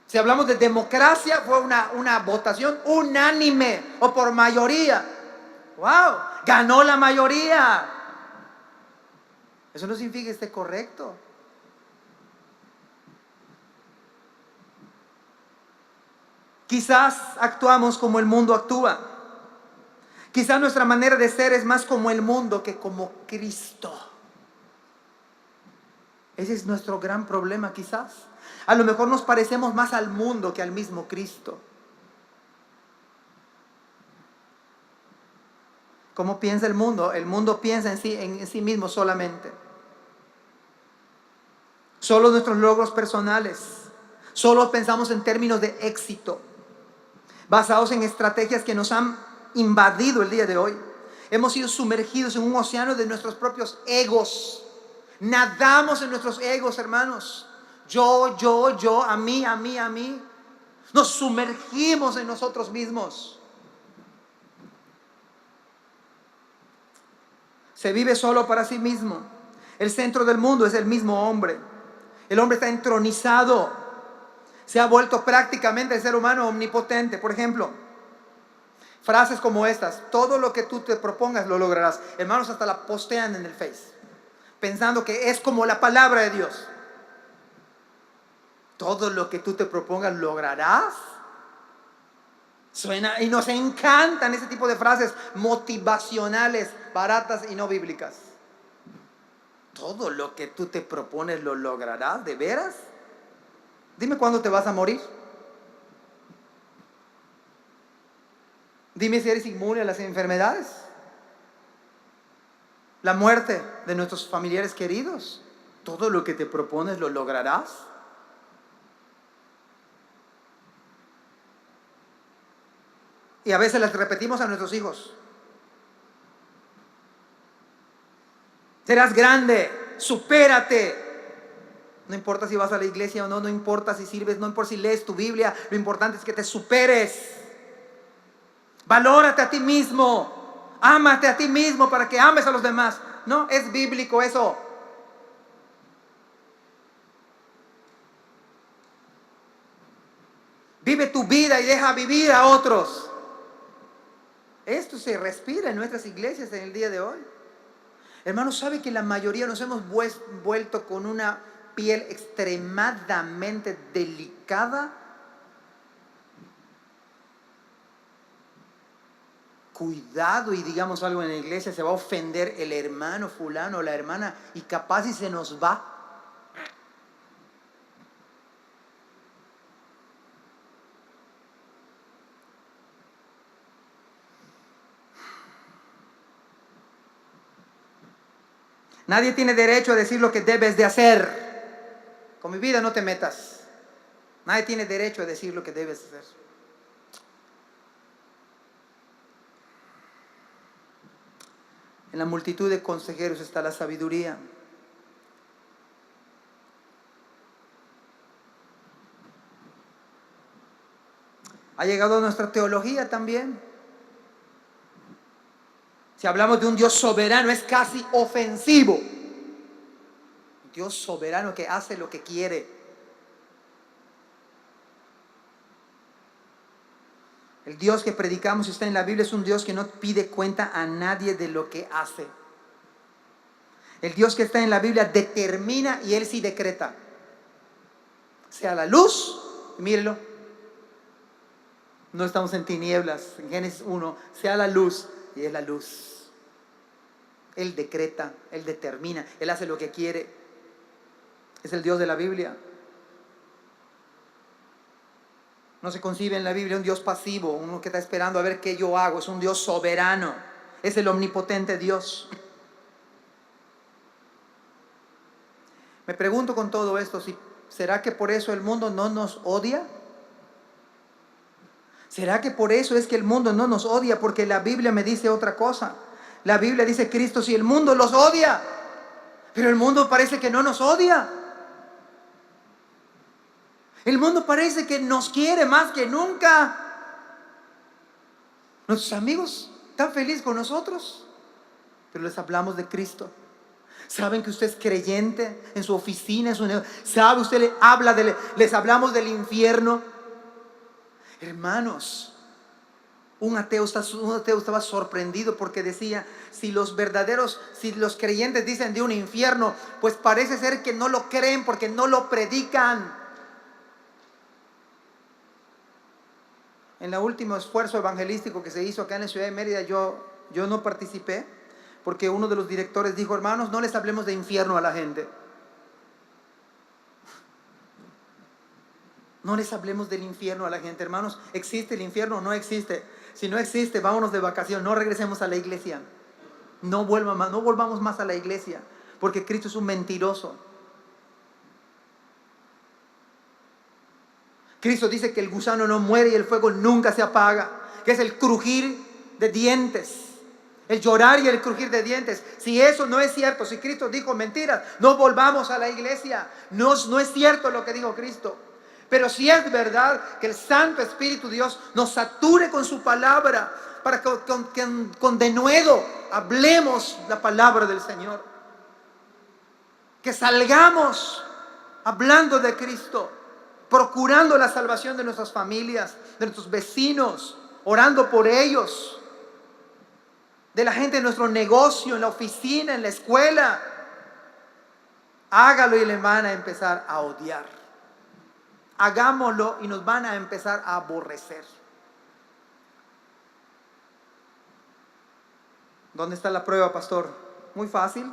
Si hablamos de democracia, fue una votación unánime o por mayoría. ¡Wow! Ganó la mayoría. Eso no significa que esté correcto. Quizás actuamos como el mundo actúa. Quizá nuestra manera de ser es más como el mundo que como Cristo. Ese es nuestro gran problema quizás. A lo mejor nos parecemos más al mundo que al mismo Cristo. ¿Cómo piensa el mundo? El mundo piensa en sí mismo solamente. Solo nuestros logros personales. Solo pensamos en términos de éxito, basados en estrategias que nos han invadido el día de hoy. Hemos sido sumergidos en un océano de nuestros propios egos. Nadamos en nuestros egos, hermanos. Yo, a mí. Nos sumergimos en nosotros mismos. Se vive solo para sí mismo. El centro del mundo es el mismo hombre. El hombre está entronizado. Se ha vuelto prácticamente el ser humano omnipotente. Por ejemplo, frases como estas: todo lo que tú te propongas lo lograrás. Hermanos, hasta la postean en el Face, pensando que es como la palabra de Dios. Todo lo que tú te propongas lograrás. Suena, y nos encantan ese tipo de frases motivacionales, baratas y no bíblicas. Todo lo que tú te propones lo lograrás, ¿de veras? Dime cuándo te vas a morir. Dime si eres inmune a las enfermedades, la muerte de nuestros familiares queridos. Todo lo que te propones lo lograrás. Y a veces las repetimos a nuestros hijos. Serás grande, supérate. No importa si vas a la iglesia o no, no importa si sirves, no importa si lees tu Biblia, lo importante es que te superes. Valórate a ti mismo, ámate a ti mismo para que ames a los demás. No, es bíblico eso. Vive tu vida y deja vivir a otros. Esto se respira en nuestras iglesias en el día de hoy. Hermanos, ¿sabe que la mayoría nos hemos vuelto con una piel extremadamente delicada? Cuidado, y digamos algo en la iglesia, se va a ofender el hermano fulano o la hermana y capaz y se nos va. Nadie tiene derecho a decir lo que debes de hacer. Con mi vida no te metas. Nadie tiene derecho a decir lo que debes hacer. En la multitud de consejeros está la sabiduría. Ha llegado nuestra teología también. Si hablamos de un Dios soberano, es casi ofensivo. Un Dios soberano que hace lo que quiere. El Dios que predicamos y está en la Biblia es un Dios que no pide cuenta a nadie de lo que hace. El Dios que está en la Biblia determina y Él sí decreta. Sea la luz, mírelo. No estamos en tinieblas. En Génesis 1, sea la luz y es la luz. Él decreta, Él determina, Él hace lo que quiere. Es el Dios de la Biblia. No se concibe en la Biblia un Dios pasivo, uno que está esperando a ver qué yo hago. Es un Dios soberano. Es el omnipotente Dios. Me pregunto con todo esto, ¿será que por eso el mundo no nos odia? ¿Será que por eso es que el mundo no nos odia? Porque la Biblia me dice otra cosa. La Biblia dice: Cristo, si el mundo los odia, pero el mundo parece que no nos odia. El mundo parece que nos quiere más que nunca. Nuestros amigos están felices con nosotros, pero les hablamos de Cristo. Saben que usted es creyente en su oficina, en su negocio. Sabe, usted les hablamos del infierno. Hermanos, un ateo estaba sorprendido porque decía: si los creyentes dicen de un infierno, pues parece ser que no lo creen porque no lo predican. En el último esfuerzo evangelístico que se hizo acá en la ciudad de Mérida, yo no participé, porque uno de los directores dijo: hermanos, no les hablemos de infierno a la gente. No les hablemos del infierno a la gente, hermanos. ¿Existe el infierno o no existe? Si no existe, vámonos de vacación, no regresemos a la iglesia. No volvamos más a la iglesia, porque Cristo es un mentiroso. Cristo dice que el gusano no muere y el fuego nunca se apaga, que es el crujir de dientes, el llorar y el crujir de dientes. Si eso no es cierto, si Cristo dijo mentiras, no volvamos a la iglesia. No es cierto lo que dijo Cristo. Pero si es verdad que el Santo Espíritu Dios nos sature con su palabra, para que con denuedo hablemos la palabra del Señor. Que salgamos hablando de Cristo, procurando la salvación de nuestras familias, de nuestros vecinos, orando por ellos, de la gente en nuestro negocio, en la oficina, en la escuela. Hágalo y le van a empezar a odiar. Hagámoslo y nos van a empezar a aborrecer. ¿Dónde está la prueba, pastor? Muy fácil.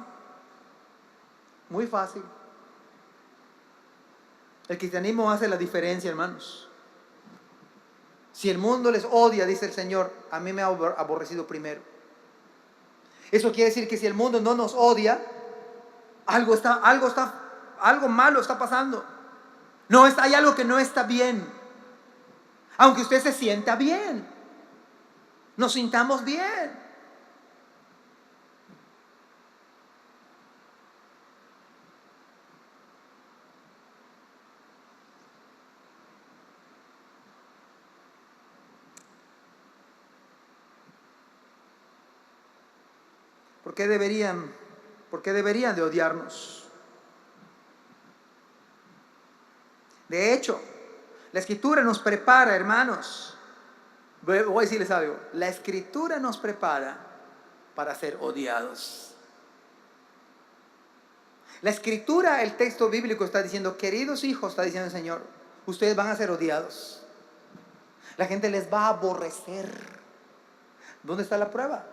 Muy fácil. El cristianismo hace la diferencia, hermanos. Si el mundo les odia, dice el Señor, a mí me ha aborrecido primero. Eso quiere decir que si el mundo no nos odia, algo malo está pasando. Hay algo que no está bien. Aunque usted se sienta bien, nos sintamos bien. ¿Por qué deberían de odiarnos? De hecho, la Escritura nos prepara, hermanos. Voy a decirles algo. La Escritura nos prepara para ser odiados. La Escritura, el texto bíblico está diciendo: queridos hijos, está diciendo el Señor, ustedes van a ser odiados. La gente les va a aborrecer. ¿Dónde está la prueba?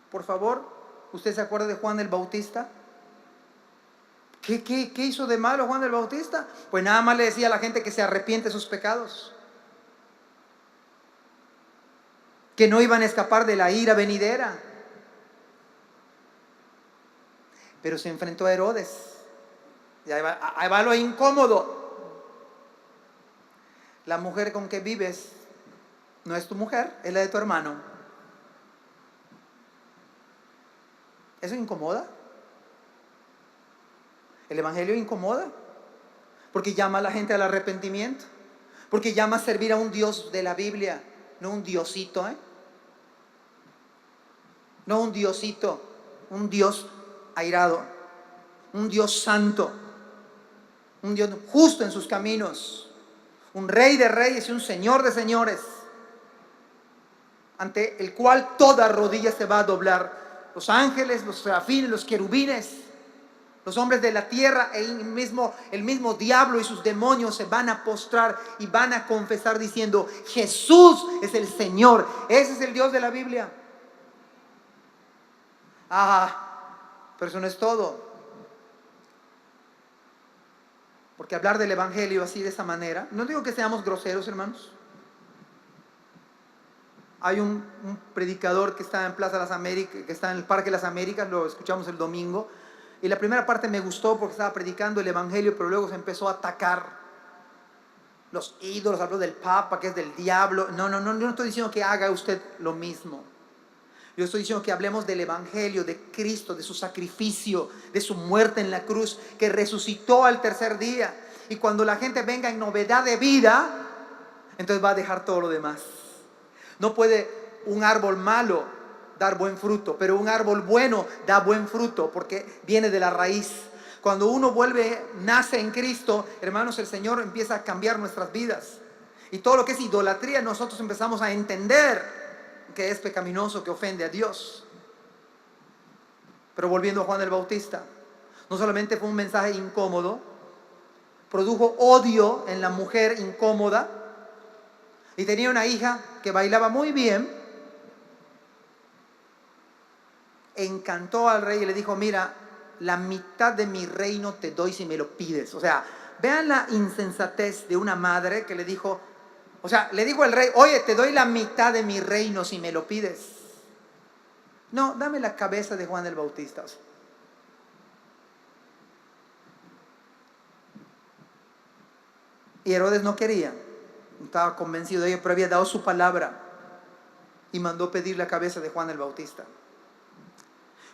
Por favor, ¿usted se acuerda de Juan el Bautista? ¿Qué hizo de malo Juan el Bautista? Pues nada más le decía a la gente que se arrepiente de sus pecados, que no iban a escapar de la ira venidera. Pero se enfrentó a Herodes. Y ahí va lo incómodo. La mujer con que vives no es tu mujer, es la de tu hermano. ¿Eso incomoda? El Evangelio incomoda, porque llama a la gente al arrepentimiento, porque llama a servir a un Dios de la Biblia, no un diosito, no un diosito, un Dios airado, un Dios santo, un Dios justo en sus caminos, un Rey de reyes y un Señor de señores, ante el cual toda rodilla se va a doblar. Los ángeles, los serafines, los querubines, los hombres de la tierra, el mismo diablo y sus demonios se van a postrar y van a confesar diciendo: Jesús es el Señor. Ese es el Dios de la Biblia. Pero eso no es todo. Porque hablar del Evangelio así, de esa manera, no digo que seamos groseros, hermanos. Hay un predicador que está en Plaza Las Américas, que está en el Parque Las Américas, lo escuchamos el domingo. Y la primera parte me gustó porque estaba predicando el Evangelio, pero luego se empezó a atacar los ídolos, habló del Papa, que es del diablo. No, yo no estoy diciendo que haga usted lo mismo. Yo estoy diciendo que hablemos del Evangelio, de Cristo, de su sacrificio, de su muerte en la cruz, que resucitó al tercer día. Y cuando la gente venga en novedad de vida, entonces va a dejar todo lo demás. No puede un árbol malo dar buen fruto, pero un árbol bueno da buen fruto porque viene de la raíz. Cuando uno nace en Cristo, hermanos, el Señor empieza a cambiar nuestras vidas. Y todo lo que es idolatría, nosotros empezamos a entender que es pecaminoso, que ofende a Dios. Pero volviendo a Juan el Bautista, no solamente fue un mensaje incómodo, produjo odio en la mujer incómoda, Y tenía una hija que bailaba muy bien. Encantó al rey y le dijo: mira, la mitad de mi reino te doy si me lo pides. O sea, vean la insensatez de una madre que le dijo, o sea, le dijo al rey: oye, te doy la mitad de mi reino si me lo pides. No, dame la cabeza de Juan el Bautista. O sea, y Herodes no quería, no estaba convencido de ello, pero había dado su palabra y mandó pedir la cabeza de Juan el Bautista.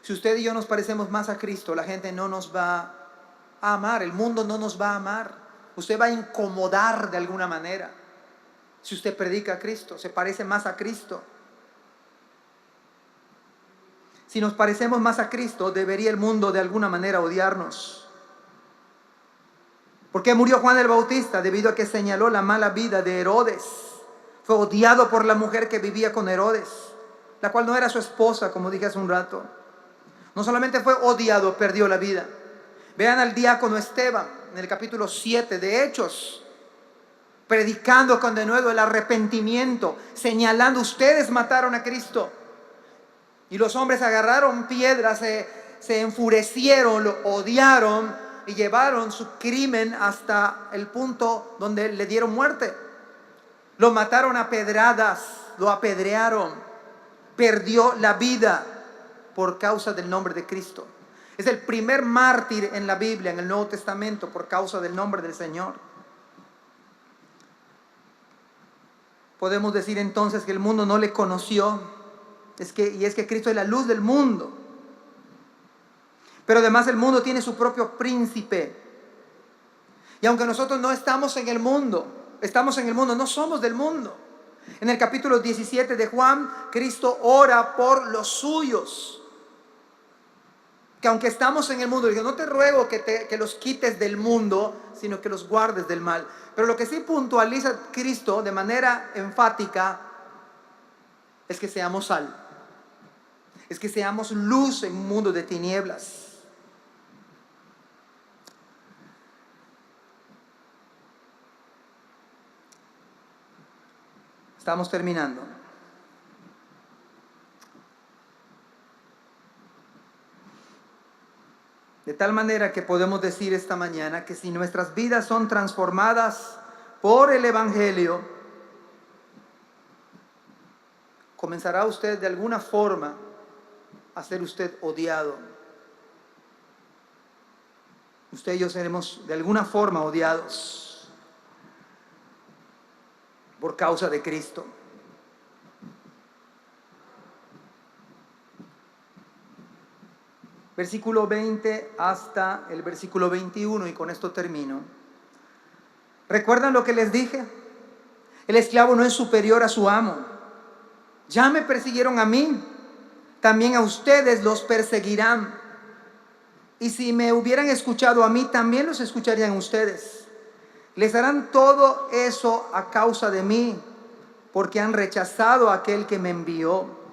Si usted y yo nos parecemos más a Cristo, la gente no nos va a amar, el mundo no nos va a amar. Usted va a incomodar de alguna manera. Si usted predica a Cristo, se parece más a Cristo. Si nos parecemos más a Cristo, debería el mundo de alguna manera odiarnos. ¿Por qué murió Juan el Bautista? Debido a que señaló la mala vida de Herodes. Fue odiado por la mujer que vivía con Herodes, la cual no era su esposa, como dije hace un rato. No solamente fue odiado, perdió la vida. Vean al diácono Esteban en el capítulo 7 de Hechos, predicando con denuedo el arrepentimiento, señalando: ustedes mataron a Cristo. Y los hombres agarraron piedras, se enfurecieron, lo odiaron y llevaron su crimen hasta el punto donde le dieron muerte. Lo mataron a pedradas, lo apedrearon, perdió la vida por causa del nombre de Cristo. Es el primer mártir en la Biblia, en el Nuevo Testamento, por causa del nombre del Señor. Podemos decir entonces que el mundo no le conoció, y es que Cristo es la luz del mundo. Pero además el mundo tiene su propio príncipe. Y aunque nosotros no estamos en el mundo, no somos del mundo. En el capítulo 17 de Juan, Cristo ora por los suyos, que aunque estamos en el mundo, digo, no te ruego que los quites del mundo, sino que los guardes del mal. Pero lo que sí puntualiza Cristo de manera enfática es que seamos sal, es que seamos luz en un mundo de tinieblas. Estamos terminando. De tal manera que podemos decir esta mañana que si nuestras vidas son transformadas por el Evangelio, comenzará usted de alguna forma a ser usted odiado. Usted y yo seremos de alguna forma odiados por causa de Cristo. Versículo 20 hasta el versículo 21, y con esto termino. ¿Recuerdan lo que les dije? El esclavo no es superior a su amo. Ya me persiguieron a mí, también a ustedes los perseguirán. Y si me hubieran escuchado a mí, también los escucharían ustedes. Les harán todo eso a causa de mí, porque han rechazado a aquel que me envió.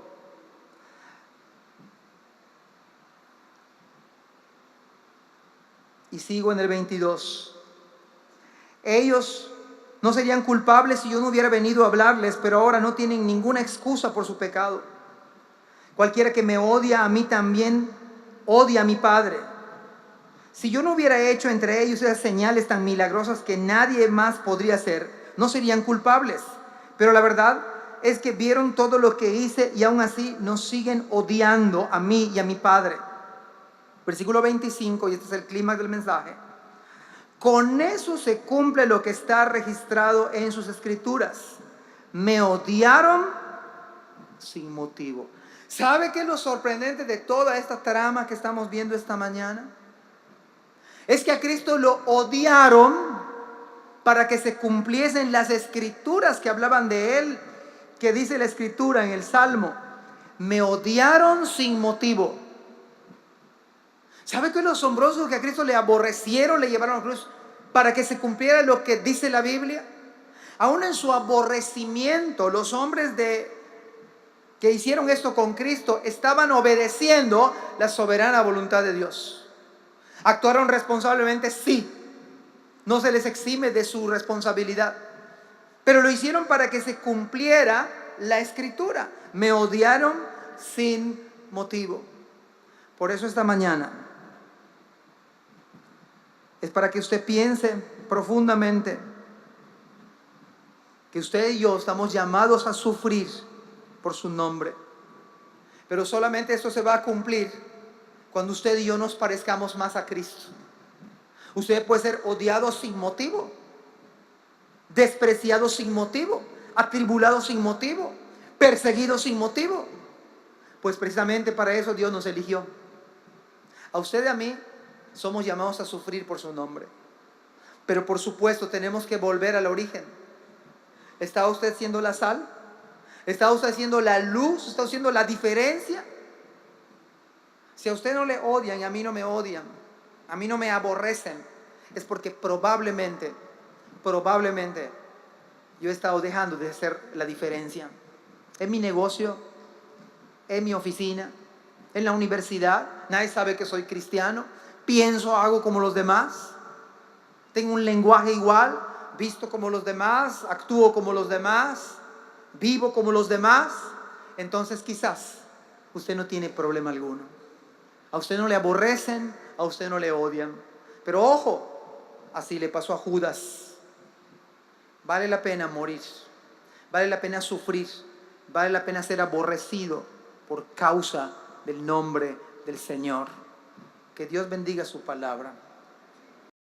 Y sigo en el 22. Ellos no serían culpables si yo no hubiera venido a hablarles, pero ahora no tienen ninguna excusa por su pecado. Cualquiera que me odia a mí también odia a mi Padre. Si yo no hubiera hecho entre ellos esas señales tan milagrosas que nadie más podría hacer, no serían culpables. Pero la verdad es que vieron todo lo que hice y aún así nos siguen odiando a mí y a mi Padre. Versículo 25, y este es el clímax del mensaje. Con eso se cumple lo que está registrado en sus escrituras. Me odiaron sin motivo. ¿Sabe qué es lo sorprendente de toda esta trama que estamos viendo esta mañana? Es que a Cristo lo odiaron para que se cumpliesen las escrituras que hablaban de Él, que dice la escritura en el Salmo. Me odiaron sin motivo. ¿Sabe qué es lo asombroso? Que a Cristo le aborrecieron, le llevaron a la cruz para que se cumpliera lo que dice la Biblia. Aún en su aborrecimiento, los hombres que hicieron esto con Cristo estaban obedeciendo la soberana voluntad de Dios. ¿Actuaron responsablemente? Sí. No se les exime de su responsabilidad. Pero lo hicieron para que se cumpliera la escritura. Me odiaron sin motivo. Por eso esta mañana es para que usted piense profundamente que usted y yo estamos llamados a sufrir por su nombre. Pero solamente esto se va a cumplir cuando usted y yo nos parezcamos más a Cristo. Usted puede ser odiado sin motivo, despreciado sin motivo, atribulado sin motivo, perseguido sin motivo. Pues precisamente para eso Dios nos eligió. A usted y a mí somos llamados a sufrir por su nombre. Pero por supuesto tenemos que volver al origen. ¿Está usted siendo la sal? ¿Está usted siendo la luz? ¿Está haciendo la diferencia? Si a usted no le odian y a mí no me odian, a mí no me aborrecen, es porque probablemente yo he estado dejando de hacer la diferencia. En mi negocio, en mi oficina, en la universidad, nadie sabe que soy cristiano. Pienso, hago como los demás. Tengo un lenguaje igual, visto como los demás, actúo como los demás, vivo como los demás. Entonces quizás usted no tiene problema alguno. A usted no le aborrecen, a usted no le odian. Pero ojo, así le pasó a Judas. Vale la pena morir, vale la pena sufrir, vale la pena ser aborrecido por causa del nombre del Señor. Que Dios bendiga su palabra.